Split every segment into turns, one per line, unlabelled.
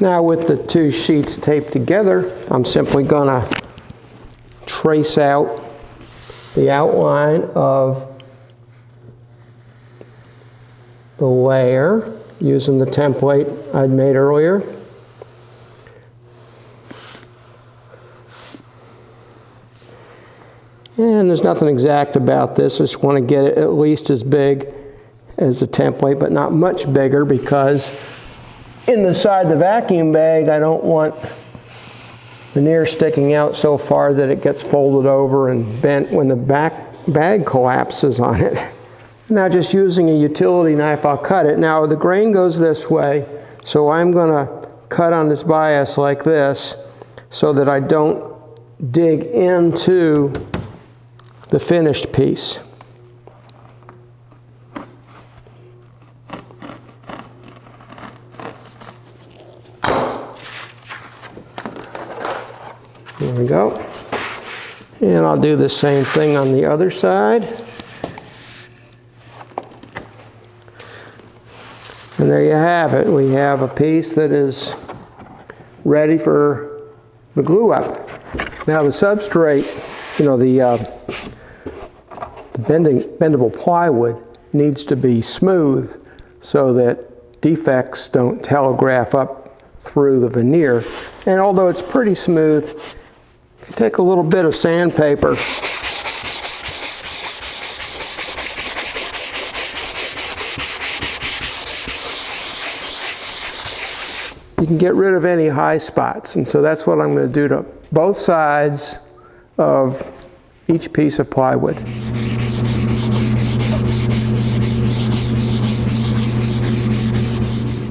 Now with the two sheets taped together, I'm simply going to trace out the outline of the layer using the template I'd made earlier. And there's nothing exact about this. I just want to get it at least as big as the template, but not much bigger, because inside the vacuum bag I don't want veneer sticking out so far that it gets folded over and bent when the bag collapses on it. Now just using a utility knife, I'll cut it. Now the grain goes this way, so I'm going to cut on this bias like this so that I don't dig into the finished piece. There we go. And I'll do the same thing on the other side. And there you have it. We have a piece that is ready for the glue up. Now the substrate, you know, the bendable plywood needs to be smooth so that defects don't telegraph up through the veneer. And although it's pretty smooth, if you take a little bit of sandpaper you can get rid of any high spots. And so that's what I'm going to do to both sides of each piece of plywood.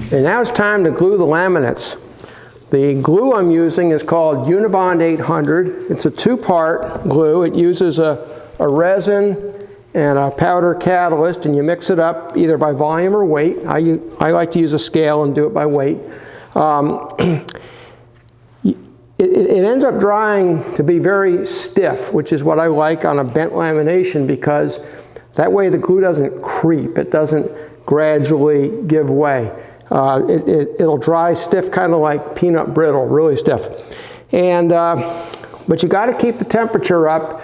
And now it's time to glue the laminates. The glue I'm using is called Unibond 800. It's a two-part glue. It uses a resin and a powder catalyst, and you mix it up either by volume or weight. I like to use a scale and do it by weight. It ends up drying to be very stiff, which is what I like on a bent lamination, because that way the glue doesn't creep. It doesn't gradually give way. It'll dry stiff, kind of like peanut brittle, really stiff. And but you got to keep the temperature up.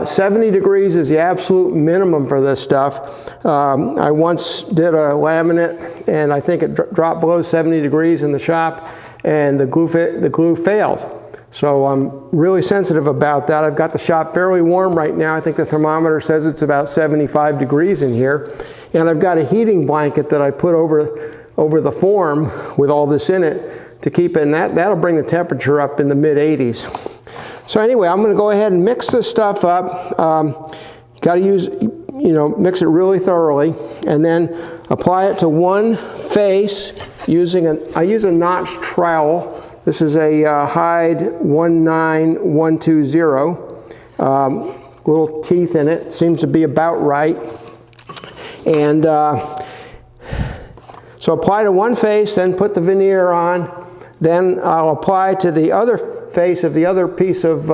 70 degrees is the absolute minimum for this stuff. I once did a laminate, and I think it dropped below 70 degrees in the shop, and the glue failed. So I'm really sensitive about that. I've got the shop fairly warm right now. I think the thermometer says it's about 75 degrees in here. And I've got a heating blanket that I put over the form with all this in it to keep it, and that'll bring the temperature up in the mid-80s. So anyway, I'm going to go ahead and mix this stuff up. You got to use, mix it really thoroughly, and then apply it to one face using I use a notched trowel. This is a Hyde 19120. Little teeth in it. Seems to be about right. And so apply to one face, then put the veneer on. Then I'll apply to the other face of the other piece of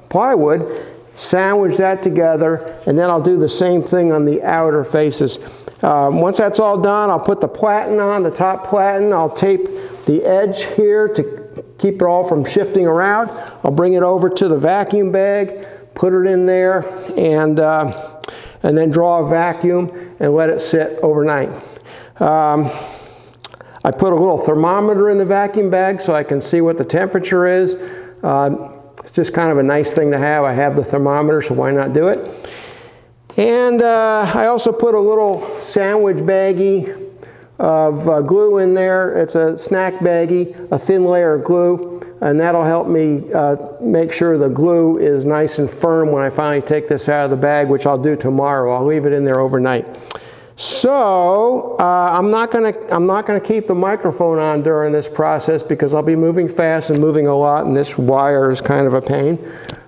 plywood, sandwich that together, and then I'll do the same thing on the outer faces. Once that's all done, I'll put the platen on, the top platen. I'll tape the edge here to keep it all from shifting around. I'll bring it over to the vacuum bag, put it in there, and then draw a vacuum and let it sit overnight. I put a little thermometer in the vacuum bag so I can see what the temperature is. It's just kind of a nice thing to have. I have the thermometer, so why not do it? And I also put a little sandwich baggie of glue in there. It's a snack baggie, a thin layer of glue, and that'll help me make sure the glue is nice and firm when I finally take this out of the bag, which I'll do tomorrow. I'll leave it in there overnight. So I'm not gonna keep the microphone on during this process because I'll be moving fast and moving a lot, and this wire is kind of a pain.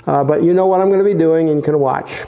But you know what I'm going to be doing, and you can watch.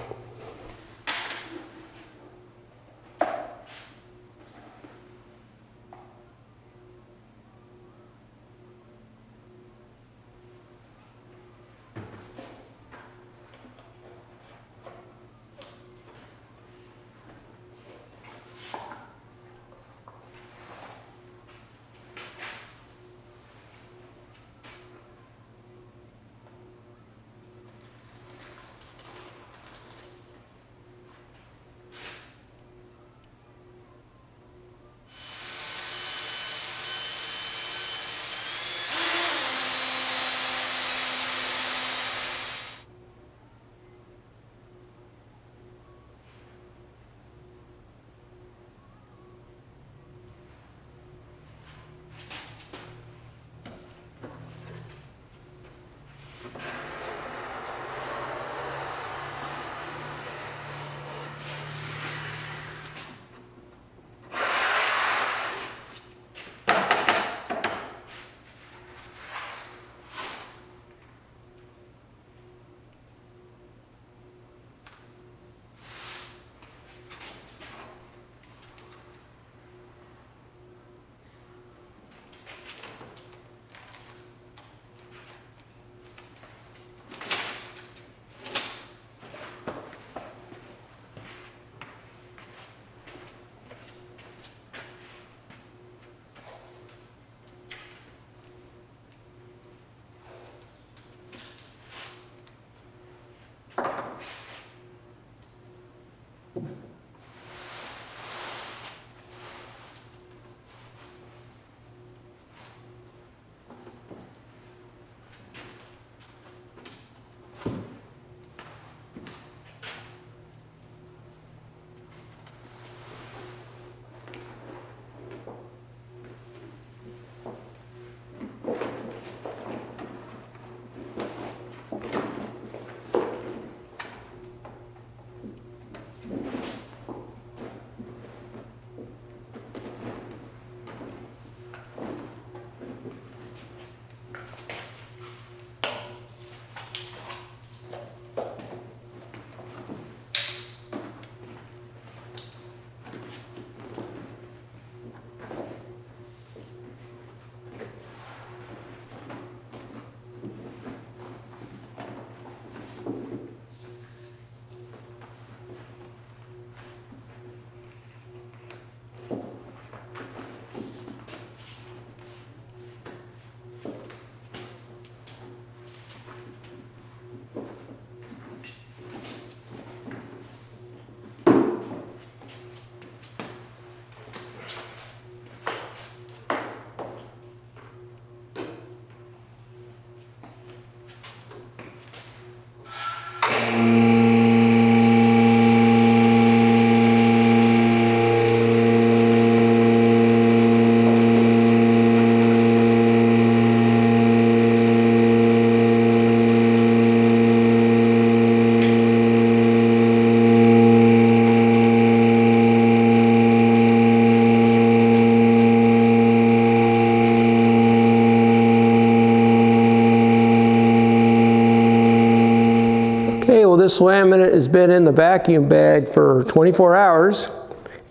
this laminate has been in the vacuum bag for 24 hours,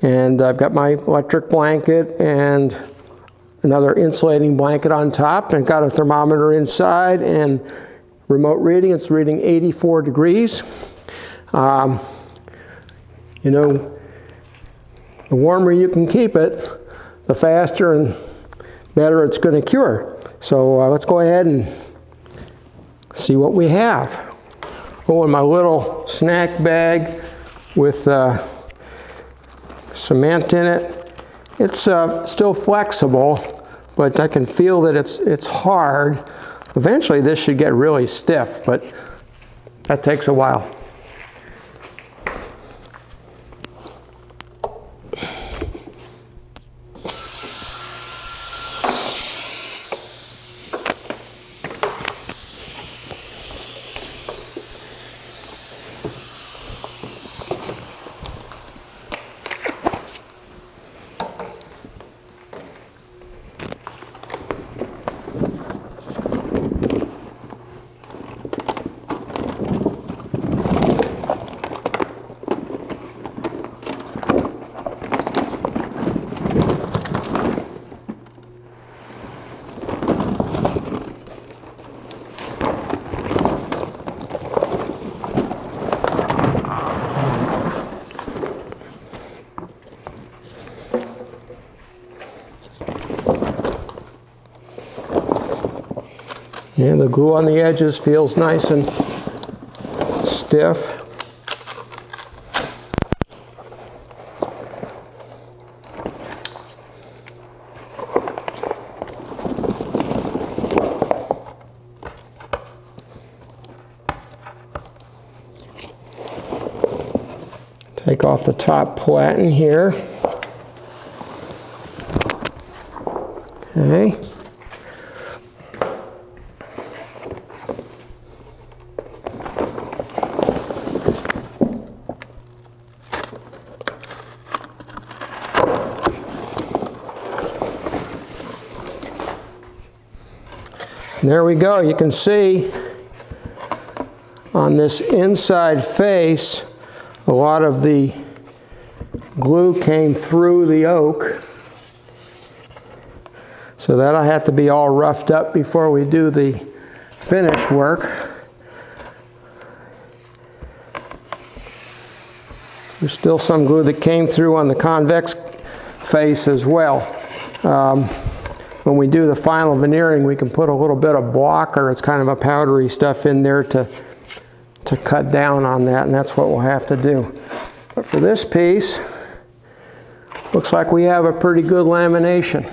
and I've got my electric blanket and another insulating blanket on top, and got a thermometer inside and remote reading. It's reading 84 degrees. You know, the warmer you can keep it, the faster and better it's going to cure. So let's go ahead and see what we have. Oh, and my little snack bag with cement in it. It's still flexible, but I can feel that it's hard. Eventually this should get really stiff, but that takes a while. Yeah, the glue on the edges feels nice and stiff. Take off the top platen here. Okay. And there we go. You can see on this inside face, a lot of the glue came through the oak. So that'll have to be all roughed up before we do the finished work. There's still some glue that came through on the convex face as well. When we do the final veneering, we can put a little bit of blocker, it's kind of a powdery stuff in there to cut down on that, and that's what we'll have to do. But for this piece, looks like we have a pretty good lamination.